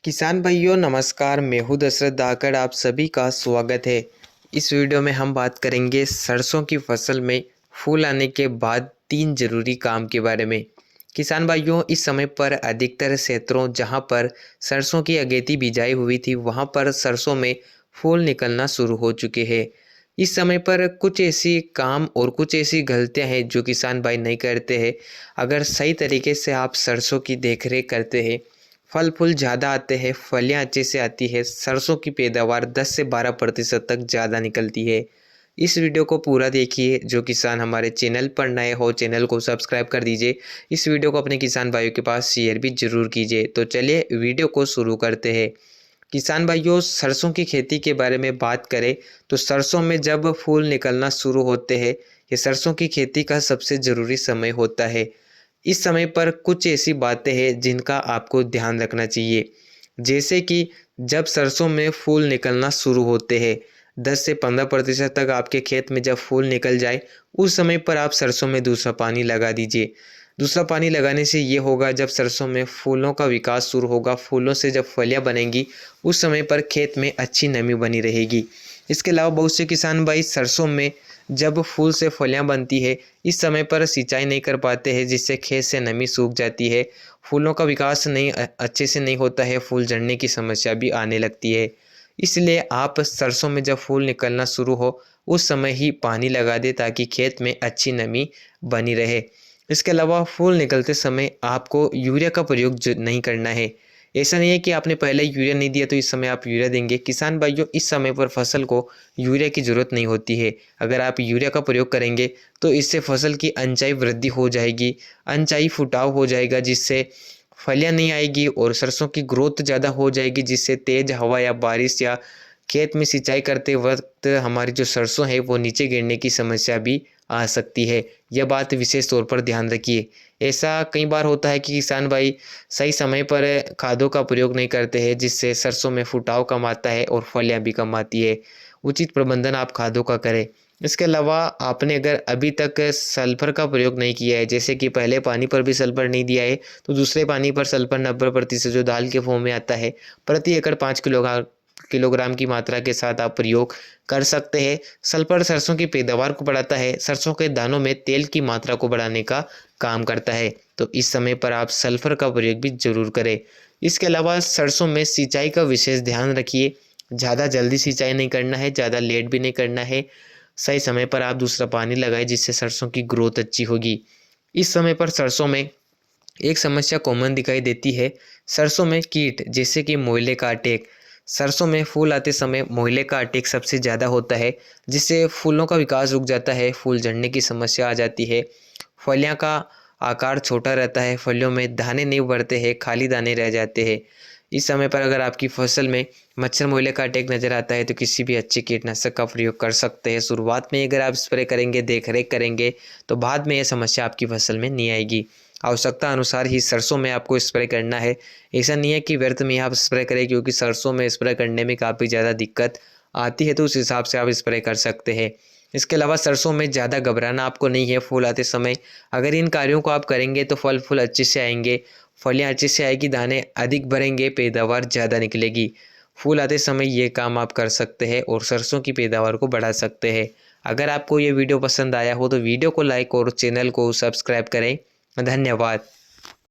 किसान भाइयों नमस्कार। मैं हूं दशरथ धाकड़, आप सभी का स्वागत है। इस वीडियो में हम बात करेंगे सरसों की फसल में फूल आने के बाद 3 जरूरी काम के बारे में। किसान भाइयों, इस समय पर अधिकतर क्षेत्रों जहां पर सरसों की अगेती बिजाई हुई थी वहां पर सरसों में फूल निकलना शुरू हो चुके हैं। इस समय पर कुछ ऐसी काम और कुछ ऐसी गलतियां हैं जो किसान भाई नहीं करते हैं। अगर सही तरीके से आप सरसों की देखरेख करते हैं, फल फूल ज़्यादा आते हैं, फलियाँ अच्छे से आती है, सरसों की पैदावार 10 से 12% तक ज़्यादा निकलती है। इस वीडियो को पूरा देखिए। जो किसान हमारे चैनल पर नए हो चैनल को सब्सक्राइब कर दीजिए। इस वीडियो को अपने किसान भाइयों के पास शेयर भी जरूर कीजिए। तो चलिए वीडियो को शुरू करते हैं। किसान भाइयों, सरसों की खेती के बारे में बात करें तो सरसों में जब फूल निकलना शुरू होते हैं, ये सरसों की खेती का सबसे ज़रूरी समय होता है। इस समय पर कुछ ऐसी बातें हैं जिनका आपको ध्यान रखना चाहिए। जैसे कि जब सरसों में फूल निकलना शुरू होते हैं, 10 से 15% तक आपके खेत में जब फूल निकल जाए, उस समय पर आप सरसों में दूसरा पानी लगा दीजिए। दूसरा पानी लगाने से ये होगा, जब सरसों में फूलों का विकास शुरू होगा, फूलों से जब फलियां बनेंगी, उस समय पर खेत में अच्छी नमी बनी रहेगी। इसके अलावा बहुत से किसान भाई सरसों में जब फूल से फलियां बनती है, इस समय पर सिंचाई नहीं कर पाते हैं, जिससे खेत से नमी सूख जाती है, फूलों का विकास नहीं अच्छे से नहीं होता है, फूल झड़ने की समस्या भी आने लगती है। इसलिए आप सरसों में जब फूल निकलना शुरू हो उस समय ही पानी लगा दें ताकि खेत में अच्छी नमी बनी रहे। इसके अलावा फूल निकलते समय आपको यूरिया का प्रयोग नहीं करना है। ऐसा नहीं है कि आपने पहले यूरिया नहीं दिया तो इस समय आप यूरिया देंगे। किसान भाइयों, इस समय पर फसल को यूरिया की ज़रूरत नहीं होती है। अगर आप यूरिया का प्रयोग करेंगे तो इससे फसल की अनचाही वृद्धि हो जाएगी, अनचाही फुटाव हो जाएगा, जिससे फलियां नहीं आएगी और सरसों की ग्रोथ ज़्यादा हो जाएगी, जिससे तेज़ हवा या बारिश या खेत में सिंचाई करते वक्त हमारी जो सरसों है वो नीचे गिरने की समस्या भी आ सकती है। यह बात विशेष तौर पर ध्यान रखिए। ऐसा कई बार होता है कि किसान भाई सही समय पर खादों का प्रयोग नहीं करते हैं, जिससे सरसों में फुटाव कम आता है और फलियां भी कम आती है। उचित प्रबंधन आप खादों का करें। इसके अलावा आपने अगर अभी तक सल्फर का प्रयोग नहीं किया है, जैसे कि पहले पानी पर भी सल्फर नहीं दिया है, तो दूसरे पानी पर सल्फर 90% जो दाल के फॉर्म में आता है, प्रति एकड़ 5 किलोग्राम की मात्रा के साथ आप प्रयोग कर सकते हैं। सल्फर सरसों की पैदावार को बढ़ाता है, सरसों के दानों में तेल की मात्रा को बढ़ाने का काम करता है, तो इस समय पर आप सल्फर का प्रयोग भी जरूर करें। इसके अलावा सरसों में सिंचाई का विशेष ध्यान रखिए। ज़्यादा जल्दी सिंचाई नहीं करना है, ज़्यादा लेट भी नहीं करना है। सही समय पर आप दूसरा पानी लगाएं, जिससे सरसों की ग्रोथ अच्छी होगी। इस समय पर सरसों में एक समस्या कॉमन दिखाई देती है। सरसों में कीट जैसे कि मोइले का अटैक। सरसों में फूल आते समय मोइले का अटैक सबसे ज़्यादा होता है, जिससे फूलों का विकास रुक जाता है, फूल झड़ने की समस्या आ जाती है, फलियां का आकार छोटा रहता है, फलियों में दाने नहीं बढ़ते हैं, खाली दाने रह जाते हैं। इस समय पर अगर आपकी फसल में मच्छर मोइले का अटैक नज़र आता है तो किसी भी अच्छे कीटनाशक का प्रयोग कर सकते हैं। शुरुआत में अगर आप स्प्रे करेंगे, देख रेख करेंगे, तो बाद में यह समस्या आपकी फसल में नहीं आएगी। आवश्यकता अनुसार ही सरसों में आपको स्प्रे करना है। ऐसा नहीं है कि व्यर्थ में आप स्प्रे करें, क्योंकि सरसों में स्प्रे करने में काफ़ी ज़्यादा दिक्कत आती है, तो उस हिसाब से आप स्प्रे कर सकते हैं। इसके अलावा सरसों में ज़्यादा घबराना आपको नहीं है। फूल आते समय अगर इन कार्यों को आप करेंगे तो फल फूल अच्छे से आएंगे, फलियाँ अच्छे से आएगी, दाने अधिक भरेंगे, पैदावार ज़्यादा निकलेगी। फूल आते समय ये काम आप कर सकते हैं और सरसों की पैदावार को बढ़ा सकते हैं। अगर आपको ये वीडियो पसंद आया हो तो वीडियो को लाइक और चैनल को सब्सक्राइब करें। धन्यवाद।